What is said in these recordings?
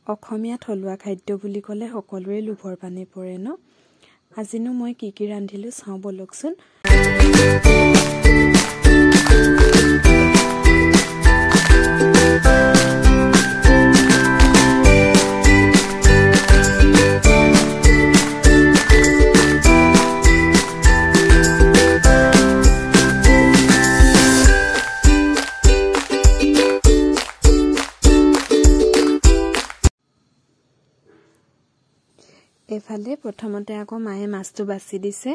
অসমীয়া থলুৱা খাদ্য বুলি ক'লে সকলোৰে লোভৰ পানী পৰে ন। আজিনো মই কি ৰান্ধিলো চাওঁ বলকচোন। এফালে প্ৰথমতে আকৌ মায়ে মাছটো বাছি দিছে।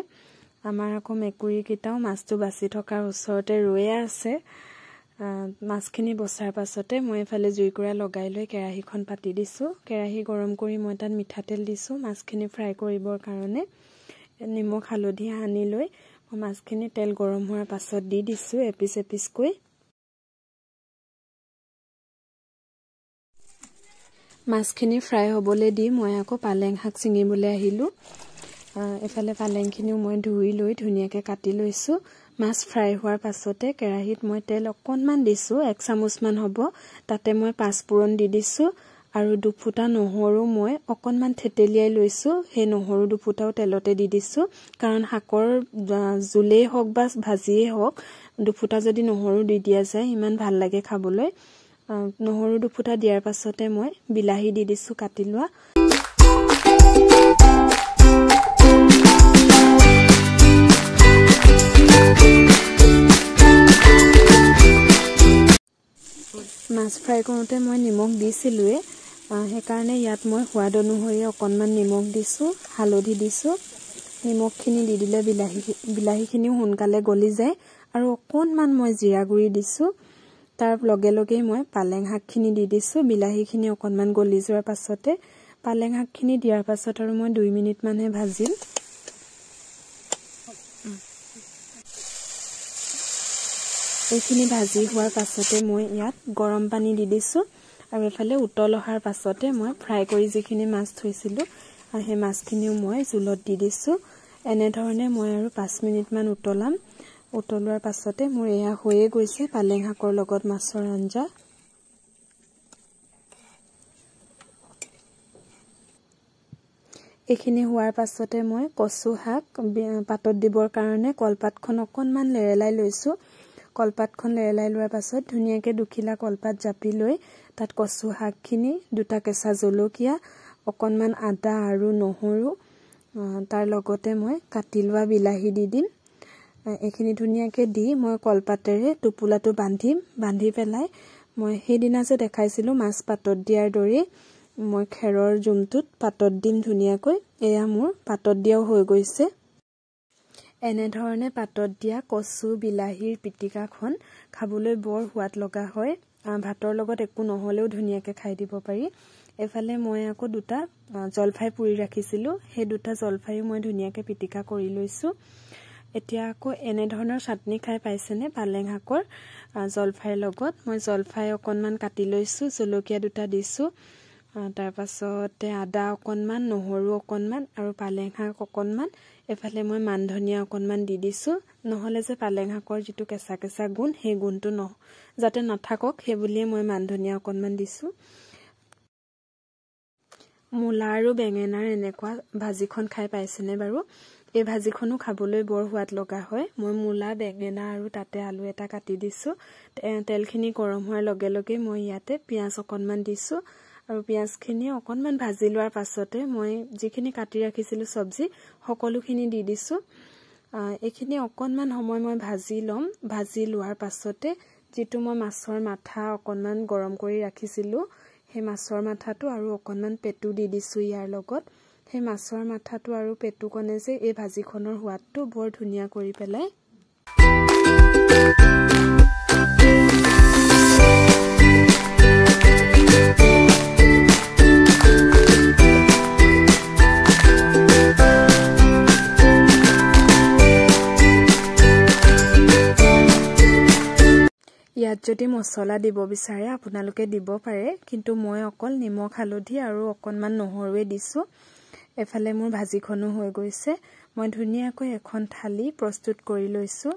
আমাৰ আকৌ মেকুৰীকেইটাও মাছটো বাছি থকাৰ ওচৰতে ৰৈয়ে আছে। মাছখিনি বছাৰ পাছতে মই এফালে জুইকুৰা লগাই লৈ কেৰাহীখন পাতি দিছোঁ। কেৰাহী গৰম কৰি মই তাত মিঠাতেল দিছোঁ মাছখিনি ফ্ৰাই কৰিবৰ কাৰণে। নিমখ হালধি সানি লৈ মই মাছখিনি তেল গৰম হোৱাৰ পাছত দি দিছোঁ এপিচ এপিচকৈ। মাছখিনি ফ্ৰাই হ'বলৈ দি মই আকৌ পালেং শাক ছিঙিবলৈ আহিলোঁ। এফালে পালেংখিনিও মই ধুই লৈ ধুনীয়াকৈ কাটি লৈছোঁ। মাছ ফ্ৰাই হোৱাৰ পাছতে কেৰাহীত মই তেল অকণমান দিছোঁ, 1 চামুচমান হ'ব। তাতে মই পাঁচফোৰণ দি দিছোঁ আৰু দুফুটা নহৰু মই অকণমান থেতেলিয়াই লৈছোঁ। সেই নহৰু দুফুটাও তেলতে দি দিছোঁ, কাৰণ শাকৰ জোলেই হওক বা ভাজিয়েই হওক দুফুটা যদি নহৰু দি দিয়া যায় ইমান ভাল লাগে খাবলৈ। নহৰু দুফুটা দিয়াৰ পাছতে মই বিলাহী দি দিছোঁ কাটি লোৱা। মাছ ফ্ৰাই কৰোঁতে মই নিমখ দিছিলোঁৱে, সেইকাৰণে ইয়াত মই সোৱাদ অনুসৰি অকণমান নিমখ দিছোঁ, হালধি দিছোঁ। নিমখখিনি দি দিলে বিলাহীখিনিও সোনকালে গলি যায়। আৰু অকণমান মই জিৰা গুড়ি দিছোঁ। তাৰ লগে লগেই মই পালেং শাকখিনি দি দিছোঁ। বিলাহীখিনি অকণমান গলি যোৱাৰ পাছতে পালেং শাকখিনি দিয়াৰ পাছত আৰু মই 2 মিনিটমানহে ভাজিম। এইখিনি ভাজি হোৱাৰ পাছতে মই ইয়াত গৰম পানী দি দিছোঁ আৰু এফালে উতল অহাৰ পাছতে মই ফ্ৰাই কৰি যিখিনি মাছ থৈছিলোঁ সেই মাছখিনিও মই জোলত দি দিছোঁ। এনেধৰণে মই আৰু 5 মিনিটমান উতলাম। উতলোৱাৰ পাছতে মোৰ এয়া হৈয়ে গৈছে পালেং শাকৰ লগত মাছৰ আঞ্জা। এইখিনি হোৱাৰ পাছতে মই কচু শাক পাতত দিবৰ কাৰণে কলপাতখন অকণমান লেৰেলাই লৈছোঁ। কলপাতখন লেৰেলাই লোৱাৰ পাছত ধুনীয়াকৈ দুখিলা কলপাত জাপি লৈ তাত কচু শাকখিনি, 2টা কেঁচা জলকীয়া, অকণমান আদা আৰু নহৰু, তাৰ লগতে মই কাটি লোৱা বিলাহী দি দিম। এইখিনি ধুনীয়াকৈ দি মই কলপাতেৰে টোপোলাটো বান্ধিম। বান্ধি পেলাই মই সেইদিনা যে দেখাইছিলোঁ মাছ পাতত দিয়াৰ দৰেই মই খেৰৰ জুমটোত পাতত দিম ধুনীয়াকৈ। এয়া মোৰ পাতত দিয়াও হৈ গৈছে। এনেধৰণে পাতত দিয়া কচু বিলাহীৰ পিটিকাখন খাবলৈ বৰ সোৱাদ লগা হয়। ভাতৰ লগত একো নহ'লেও ধুনীয়াকৈ খাই দিব পাৰি। এফালে মই আকৌ 2টা জলফাই পুৰি ৰাখিছিলোঁ, সেই 2টা জলফাইও মই ধুনীয়াকৈ পিটিকা কৰি লৈছোঁ। এতিয়া আকৌ এনেধৰণৰ চাটনি খাই পাইছেনে পালেং শাকৰ জলফাইৰ লগত? মই জলফাই অকণমান কাটি লৈছোঁ, জলকীয়া 2টা দিছোঁ, তাৰপাছতে আদা অকণমান, নহৰু অকণমান আৰু পালেং শাক অকণমান। এফালে মই মান ধনিয়া অকণমান দি দিছোঁ, নহ'লে যে পালেং শাকৰ যিটো কেঁচা কেঁচা গুণ সেই গুণটো যাতে নাথাকক সেই বুলিয়ে মই মান ধনিয়া অকণমান দিছোঁ। মূলা আৰু বেঙেনাৰ এনেকুৱা ভাজিখন খাই পাইছেনে বাৰু? এই ভাজিখনো খাবলৈ বৰ সোৱাদ লগা হয়। মই মূলা, বেঙেনা আৰু তাতে আলু এটা কাটি দিছোঁ। তেলখিনি গৰম হোৱাৰ লগে লগে মই ইয়াতে পিঁয়াজ অকণমান দিছোঁ আৰু পিঁয়াজখিনি অকণমান ভাজি লোৱাৰ পাছতে মই যিখিনি কাটি ৰাখিছিলোঁ চব্জি সকলোখিনি দি দিছোঁ। এইখিনি অকণমান সময় মই ভাজি ল'ম। ভাজি লোৱাৰ পাছতে যিটো মই মাছৰ মাথা অকণমান গৰম কৰি ৰাখিছিলোঁ সেই মাছৰ মাথাটো আৰু অকণমান পেটু দি দিছোঁ ইয়াৰ লগত। সেই মাছৰ মাথাটো আৰু পেটুকণে যে এই ভাজিখনৰ সোৱাদটো বৰ ধুনীয়া কৰি পেলাই। ইয়াত যদি মছলা দিব বিচাৰে আপোনালোকে দিব পাৰে, কিন্তু মই অকল নিমখ হালধি আৰু অকণমান নহৰুৱে দিছোঁ। এফালে মোৰ ভাজিখনো হৈ গৈছে। মই ধুনীয়াকৈ এখন থালি প্ৰস্তুত কৰি লৈছোঁ।